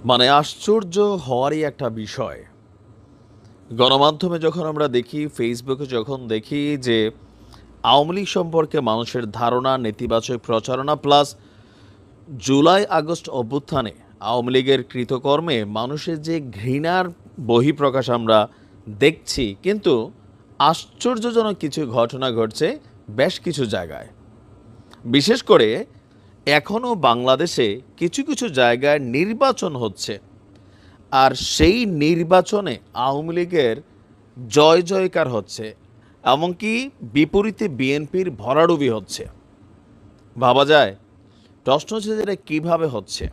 মানে আশ্চর্য হওয়ারই একটা বিষয়। গণমাধ্যমে যখন আমরা দেখি, ফেসবুকে যখন দেখি যে আওয়ামী লীগ সম্পর্কে মানুষের ধারণা, নেতিবাচক প্রচারণা প্লাস জুলাই আগস্ট অভ্যুত্থানে আওয়ামী লীগের কৃতকর্মে মানুষের যে ঘৃণার বহিঃপ্রকাশ আমরা দেখছি, কিন্তু আশ্চর্যজনক কিছু ঘটনা ঘটছে বেশ কিছু জায়গায়। বিশেষ করে এখনও বাংলাদেশে কিছু কিছু জায়গায় নির্বাচন হচ্ছে, আর সেই নির্বাচনে আওয়ামী লীগের জয় জয়কার হচ্ছে, এমনকি বিপরীতে বিএনপির ভরাডুবি হচ্ছে। ভাবা যায়? প্রশ্ন হচ্ছে যে এটা কীভাবে হচ্ছে।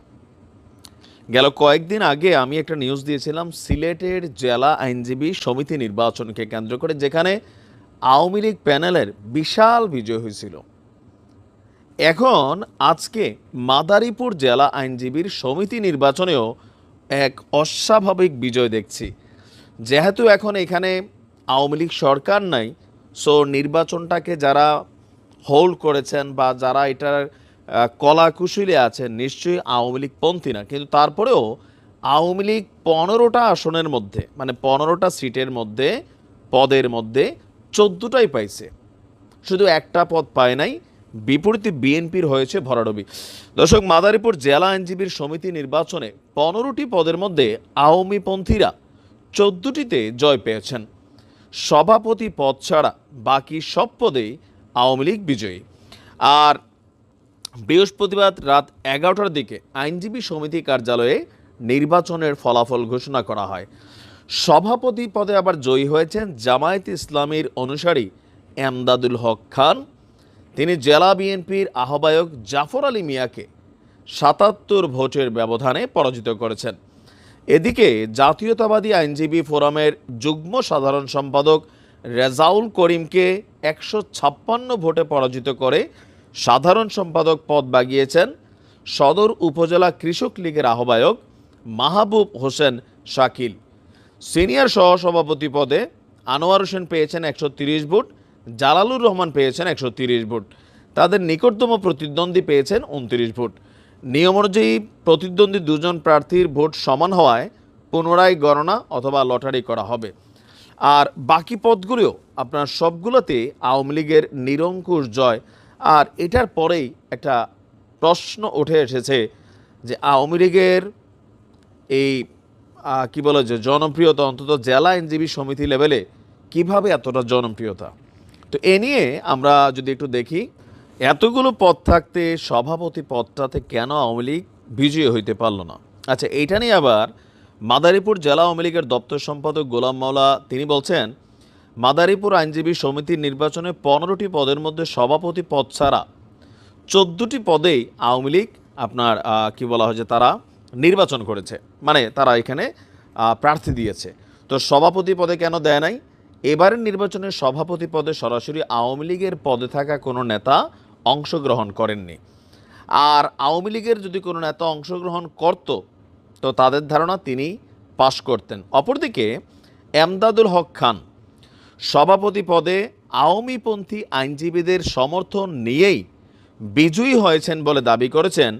গেল কয়েকদিন আগে আমি একটা নিউজ দিয়েছিলাম সিলেটের জেলা আইনজীবী সমিতি নির্বাচনকে কেন্দ্র করে, যেখানে আওয়ামী লীগ প্যানেলের বিশাল বিজয় হয়েছিল। এখন আজকে মাদারীপুর জেলা আইনজীবীর সমিতি নির্বাচনেও এক অস্বাভাবিক বিজয় দেখছি। যেহেতু এখন এখানে আওয়ামী লীগ সরকার নাই, সো নির্বাচনটাকে যারা হোল্ড করেছেন বা যারা এটার কলাকুশলী আছেন নিশ্চয়ই আওয়ামী লীগ পন্থী না, কিন্তু তারপরেও আওয়ামী লীগ 15টা আসনের মধ্যে, মানে 15টা সিটের মধ্যে, পদের মধ্যে 14টাই পাইছে, শুধু একটা পদ পায় নাই। বিপরীতে বিএনপির হয়েছে ভরাডুবি। দর্শক, মাদারীপুর জেলা আইনজীবীর সমিতি নির্বাচনে 15টি পদের মধ্যে আওয়ামীপন্থীরা 14টিতে জয় পেয়েছেন। সভাপতি পদ ছাড়া বাকি সব পদেই আওয়ামী লীগ বিজয়ী। আর বৃহস্পতিবার রাত 11টার দিকে আইনজীবী সমিতি কার্যালয়ে নির্বাচনের ফলাফল ঘোষণা করা হয়। সভাপতি পদে আবার জয়ী হয়েছেন জামায়াত ইসলামীর অনুসারী এমদাদুল হক খান। তিনি জেলা বিএনপির আহ্বায়ক জাফর আলী মিয়াকে 77 ভোটের ব্যবধানে পরাজিত করেছেন। এদিকে জাতীয়তাবাদী আইনজীবী ফোরামের যুগ্ম সাধারণ সম্পাদক রেজাউল করিমকে 156 ভোটে পরাজিত করে সাধারণ সম্পাদক পদ বাগিয়েছেন সদর উপজেলা কৃষক লীগের আহ্বায়ক মাহবুব হোসেন শাকিল। সিনিয়র সহসভাপতি পদে আনোয়ার হোসেন পেয়েছেন 130 ভোট, জালালুর রহমান পেয়েছেন 130 ভোট। তাদের নিকটতম প্রতিদ্বন্দ্বী পেয়েছেন 29 ভোট। নিয়ম অনুযায়ী প্রতিদ্বন্দ্বী দুজন প্রার্থীর ভোট সমান হওয়ায় পুনরায় গণনা অথবা লটারি করা হবে। আর বাকি পদগুলিও আপনার সবগুলোতে আওয়ামী লীগের নিরঙ্কুশ জয়। আর এটার পরেই একটা প্রশ্ন উঠে এসেছে যে আওয়ামী লীগের এই কি বলে যে জনপ্রিয়তা, অন্তত জেলা আইনজীবী সমিতি লেভেলে কিভাবে এতটা জনপ্রিয়তা। তো এ নিয়ে আমরা যদি একটু দেখি, এতগুলো পদ থাকতে সভাপতি পদটাতে কেন আওয়ামী লীগ বিজয়ী হইতে পারল না। আচ্ছা, এইটা নিয়ে আবার মাদারীপুর জেলা আওয়ামী লীগের দপ্তর সম্পাদক গোলাম মাওলা তিনি বলছেন, মাদারীপুর আইনজীবী সমিতির নির্বাচনে 15টি পদের মধ্যে সভাপতি পদ ছাড়া 14টি পদেই আওয়ামী লীগ আপনার কি বলা হয় যে তারা নির্বাচন করেছে, মানে তারা এখানে প্রার্থী দিয়েছে। তো সভাপতি পদে কেন দেয় নাই? এবারের নির্বাচনে সভাপতি পদে সরাসরি আওয়ামী লীগের পদে থাকা কোনো নেতা অংশগ্রহণ করেননি। আর আওয়ামী লীগের যদি কোনো নেতা অংশগ্রহণ করত, তো তাদের ধারণা তিনি পাশ করতেন। অপরদিকে এমদাদুল হক খান সভাপতি পদে আওয়ামীপন্থী আইনজীবীদের সমর্থন নিয়েই বিজয়ী হয়েছেন বলে দাবি করেছেন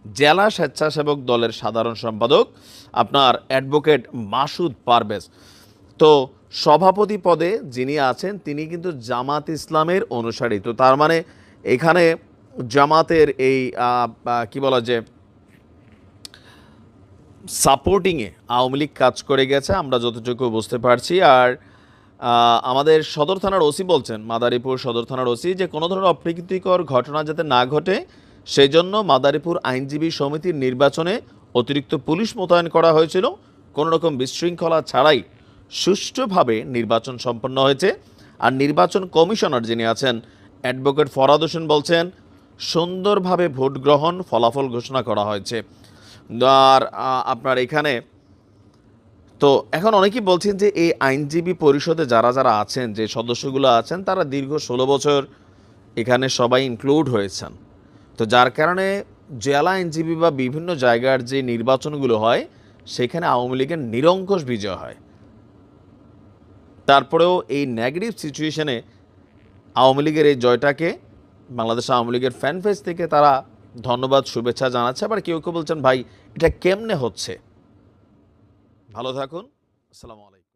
জেলা স্বেচ্ছাসেবক দলের সাধারণ সম্পাদক আপনার অ্যাডভোকেট মাসুদ পারভেজ। তো সভাপতি পদে যিনি আছেন তিনি কিন্তু জামাত ইসলামের অনুসারী। তো তার মানে এখানে জামাতের এই কি বলা যে সাপোর্টিংয়ে আওয়ামী লীগ কাজ করে গেছে, আমরা যতটুকু বুঝতে পারছি। আর আমাদের সদর থানার ওসি বলছেন, মাদারীপুর সদর থানার ওসি, যে কোনো ধরনের অপ্রীতিকর ঘটনা যাতে না ঘটে সেই জন্য মাদারীপুর আইনজীবী সমিতির নির্বাচনে অতিরিক্ত পুলিশ মোতায়েন করা হয়েছিল। কোনো রকম বিশৃঙ্খলা ছাড়াই সুষ্ঠুভাবে নির্বাচন সম্পন্ন হয়েছে। আর নির্বাচন কমিশনার যিনি আছেন অ্যাডভোকেট ফরহাদ হোসেন বলছেন, সুন্দরভাবে ভোট গ্রহণ ফলাফল ঘোষণা করা হয়েছে। আর আপনার এখানে তো এখন অনেকেই বলছেন যে এই আইনজীবী পরিষদে যারা যারা আছেন, যে সদস্যগুলো আছেন, তারা দীর্ঘ 16 বছর এখানে সবাই ইনক্লুড হয়েছেন। তো যার কারণে জেলা আইনজীবী বা বিভিন্ন জায়গার যে নির্বাচনগুলো হয় সেখানে আওয়ামী লীগের নিরঙ্কুশ বিজয় হয়। তারপরেও এই নেগেটিভ সিচুয়েশনে আওয়ামী লীগের এই জয়টাকে বাংলাদেশ আওয়ামী লীগের ফ্যান পেজ থেকে তারা ধন্যবাদ শুভেচ্ছা জানাচ্ছে। আবার কেউ কেউ বলছেন, ভাই এটা কেমনে হচ্ছে, ভালো থাকুন। আসসালামু আলাইকুম।